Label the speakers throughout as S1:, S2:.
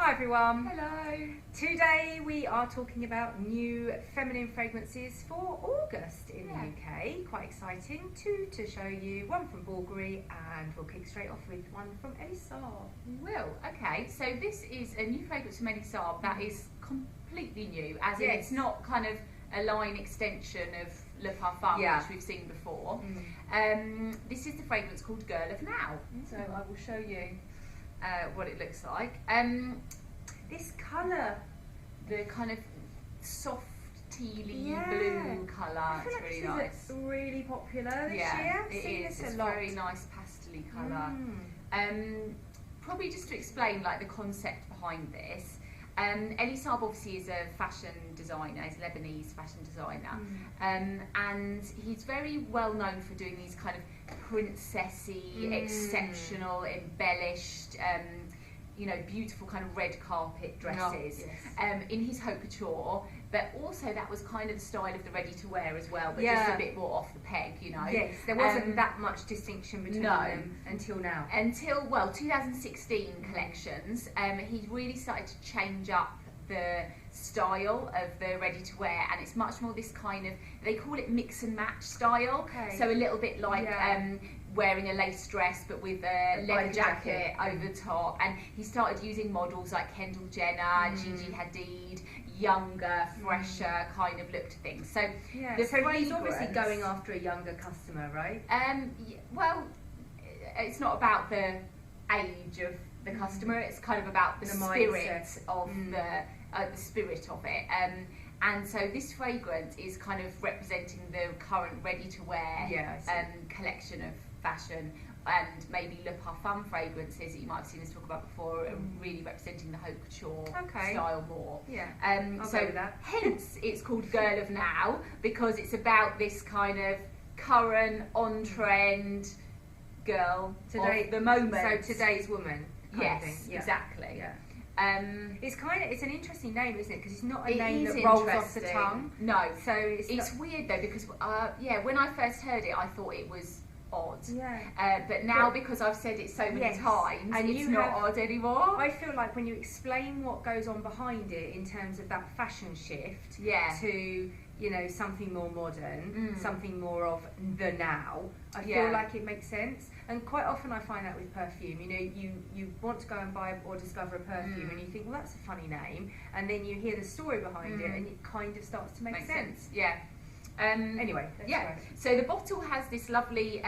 S1: Hi everyone.
S2: Hello.
S1: Today we are talking about new feminine fragrances for August in the UK. Quite exciting. Two to show you, one from Bulgari, and we'll kick straight off with one from Elie Saab.
S2: We will. Okay, so this is a new fragrance from Elie Saab that is completely new, as in it's not kind of a line extension of Le Parfum, which we've seen before. This is the fragrance called Girl of Now. So I will show you what it looks like. This colour, the kind of soft tealy blue colour, it's really nice.
S1: It's really popular this year.
S2: It is. It's a very nice pastel-y colour. Probably just to explain like the concept behind this. Elie Saab obviously is a fashion designer, he's a Lebanese fashion designer, and he's very well known for doing these kind of princessy, exceptional, embellished, you know, beautiful kind of red carpet dresses in his haute couture, but also that was kind of the style of the ready-to-wear as well, but just a bit more off the peg, you know.
S1: Yes, there wasn't that much distinction between them until now.
S2: Until, well, 2016 collections, he really started to change up the style of the ready-to-wear, and it's much more this kind of, they call it mix and match style, so a little bit like wearing a lace dress but with a leather jacket over the top, and he started using models like Kendall Jenner, Gigi Hadid, younger, fresher kind of look to things. So
S1: so he's obviously going after a younger customer, right?
S2: Well, it's not about the age of the customer, it's kind of about the spirit of the spirit of it. And so this fragrance is kind of representing the current ready-to-wear collection of fashion, and maybe Le Parfum fragrances that you might have seen us talk about before are really representing the haute couture style more.
S1: I'll go with that.
S2: Hence it's called Girl of Now, because it's about this kind of current, on-trend girl of the moment.
S1: So today's woman.
S2: Yes, exactly.
S1: It's an interesting name, isn't it? Because it's not a name that rolls off the tongue.
S2: No. So it's weird though, because when I first heard it, I thought it was odd. But now, because I've said it so many times, and it's not odd anymore.
S1: I feel like when you explain what goes on behind it in terms of that fashion shift to, you know, something more modern, something more of the now, I feel like it makes sense. And quite often I find that with perfume, you know, you want to go and buy or discover a perfume and you think, well, that's a funny name, and then you hear the story behind it and it kind of starts to make sense. Anyway,
S2: so the bottle has this lovely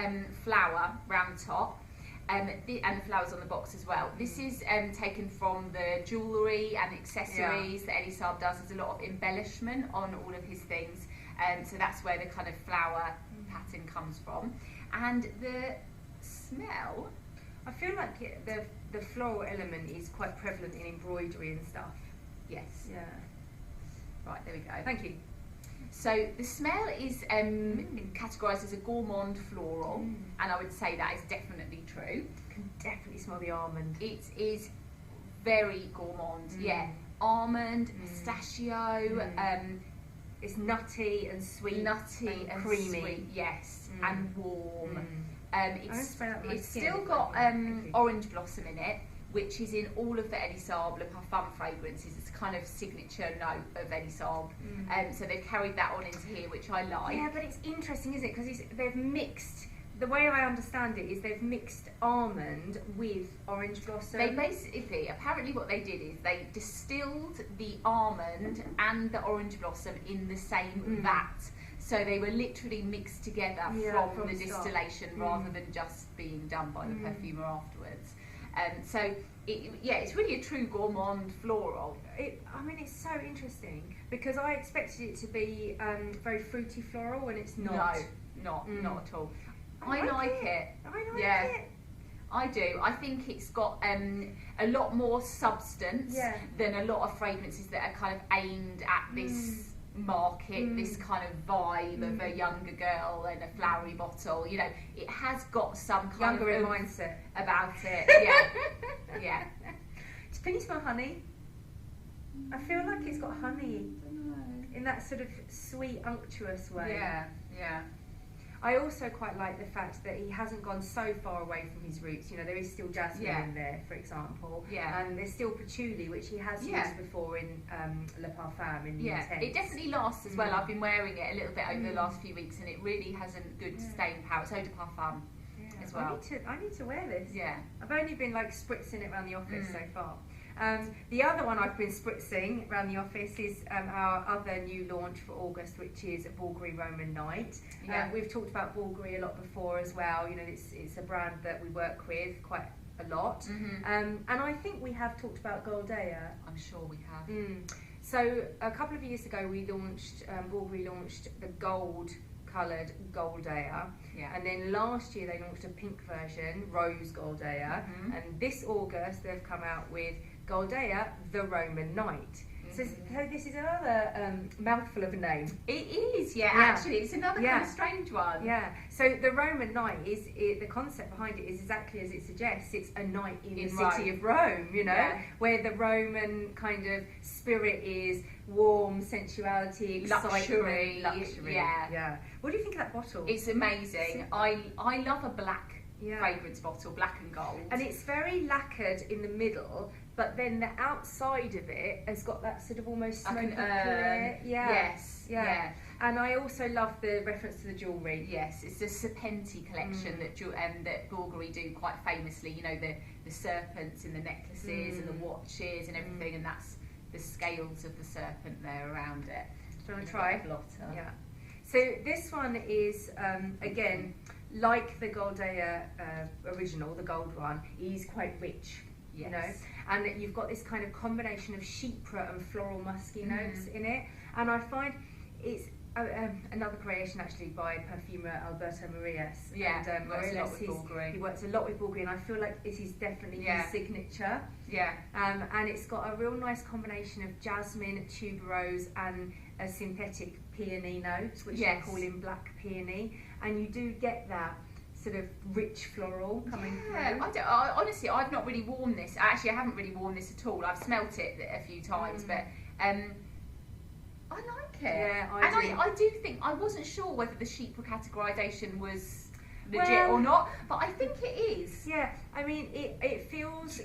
S2: flower round the top, and the flowers on the box as well. This is taken from the jewellery and accessories that Elie Saab does. There's a lot of embellishment on all of his things, so that's where the kind of flower pattern comes from. And the smell,
S1: I feel like the floral element is quite prevalent in embroidery and stuff.
S2: Yes. Right, there we go.
S1: Thank you.
S2: So the smell is categorised as a gourmand floral, and I would say that is definitely true.
S1: You can definitely smell the almond.
S2: It is very gourmand, almond, pistachio.
S1: It's nutty and sweet, and creamy,
S2: sweet, and warm. It's still got orange blossom in it, which is in all of the Elie Saab Le Parfum fragrances. It's a kind of signature note of Elie Saab. So they've carried that on into here, which I like.
S1: Yeah, but it's interesting, isn't it? Because they've mixed, the way I understand it is they've mixed almond with orange blossom.
S2: They basically, apparently what they did is they distilled the almond and the orange blossom in the same vat. So they were literally mixed together from the distillation rather than just being done by the perfumer afterwards. So it's really a true gourmand floral.
S1: I mean, it's so interesting because I expected it to be very fruity floral, and it's not.
S2: No, not at all. I like it.
S1: I like it.
S2: I do. I think it's got a lot more substance than a lot of fragrances that are kind of aimed at this market, this kind of vibe of a younger girl and a flowery bottle. You know, it has got some kind
S1: younger
S2: of
S1: mindset
S2: about it.
S1: Can you smell honey? I feel like it's got honey in that sort of sweet, unctuous way. I also quite like the fact that he hasn't gone so far away from his roots. You know, there is still jasmine in there, for example.
S2: Yeah.
S1: And there's still patchouli, which he has used before in Le Parfum in the Intense.
S2: It definitely lasts as well. I've been wearing it a little bit over the last few weeks, and it really has a good staying power. It's Eau de Parfum as well.
S1: I need to wear this.
S2: Yeah.
S1: I've only been like spritzing it around the office so far. The other one I've been spritzing around the office is our other new launch for August, which is Bulgari Roman Night. We've talked about Bulgari a lot before as well. You know, it's a brand that we work with quite a lot. And I think we have talked about Goldea.
S2: I'm sure we have.
S1: So a couple of years ago we launched, Bulgari launched the gold coloured Goldea, and then last year they launched a pink version, Rose Goldea, and this August they've come out with Goldea, the Roman Night. So this is another mouthful of a name.
S2: It is, actually, it's another kind of strange one.
S1: Yeah, so the Roman Night the concept behind it is exactly as it suggests. It's a night in the city of Rome, you know, where the Roman kind of spirit is warm, sensuality, excitement, luxury. Yeah. What do you think of that bottle?
S2: It's amazing. I love a black fragrance bottle, black and gold.
S1: And it's very lacquered in the middle, but then the outside of it has got that sort of almost smoky clear.
S2: Yes.
S1: And I also love the reference to the jewellery.
S2: Yes, it's the Serpenti collection that Bulgari do quite famously. You know, the serpents in the necklaces and the watches and everything, and that's the scales of the serpent there around it.
S1: Do you want to try? Yeah. So this one is, again, like the Goldea original, the gold one, is quite rich, you know, and you've got this kind of combination of chypre and floral musky notes in it, and I find it's another creation actually by perfumer Alberto Marias.
S2: And works a lot with Bulgari.
S1: He works a lot with Bulgari, and I feel like it is definitely his signature. And it's got a real nice combination of jasmine, tuberose, and a synthetic peony note, which they call in black peony, and you do get that sort of rich floral coming through.
S2: Honestly, I've not really worn this. Actually, I haven't really worn this at all. I've smelt it a few times, but I like it.
S1: Yeah,
S2: I do think, I wasn't sure whether the chypre categorisation was legit or not, but I think it is.
S1: Yeah, I mean, it feels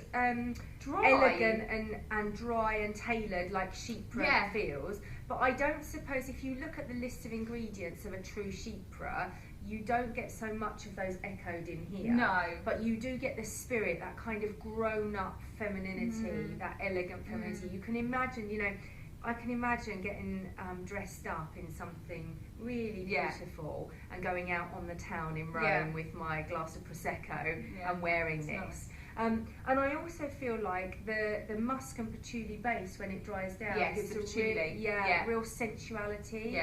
S2: dry.
S1: Elegant and dry and tailored like chypre feels, but I don't suppose if you look at the list of ingredients of a true chypre, you don't get so much of those echoed in here.
S2: No.
S1: But you do get the spirit, that kind of grown-up femininity, that elegant femininity. You can imagine, you know, I can imagine getting dressed up in something really beautiful and going out on the town in Rome with my glass of Prosecco and wearing this.
S2: Nice.
S1: And I also feel like the musk and patchouli base, when it dries down, gives a real sensuality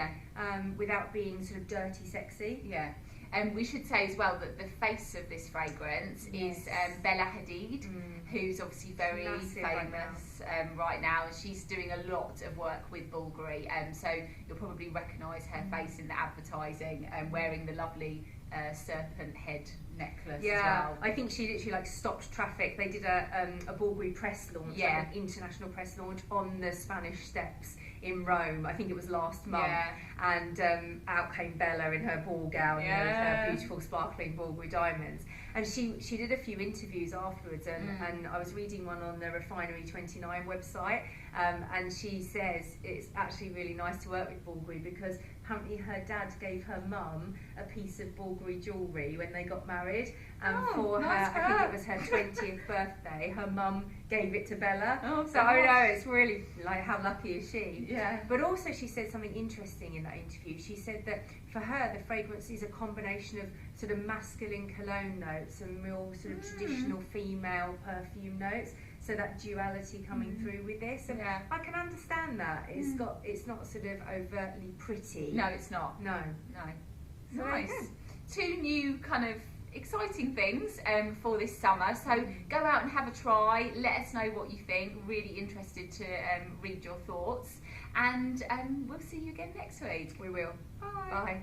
S1: without being sort of dirty sexy.
S2: Yeah. And we should say as well that the face of this fragrance is Bella Hadid, who's obviously very famous right now, and she's doing a lot of work with Bulgari, so you'll probably recognise her face in the advertising, wearing the lovely serpent head necklace as well.
S1: I think she literally like stopped traffic. They did a Bulgari press launch, like an international press launch on the Spanish steps in Rome. I think it was last month, and out came Bella in her ball gown with her beautiful sparkling Bulgari diamonds. And she did a few interviews afterwards, and I was reading one on the Refinery 29 website, and she says it's actually really nice to work with Bulgari because apparently her dad gave her mum a piece of Bulgari jewellery when they got married, and for her, I think it was her 20th birthday, her mum gave it to Bella. So I know, it's really like, how lucky is she?
S2: Yeah.
S1: But also she said something interesting in that interview. She said that for her the fragrance is a combination of sort of masculine cologne notes and real sort of traditional female perfume notes, so that duality coming through with this, and I can understand that. It's not sort of overtly pretty.
S2: No, it's not.
S1: No.
S2: So nice. Two new kind of exciting things for this summer, so go out and have a try, let us know what you think. Really interested to read your thoughts, and we'll see you again next week.
S1: We will.
S2: Bye.
S1: Bye.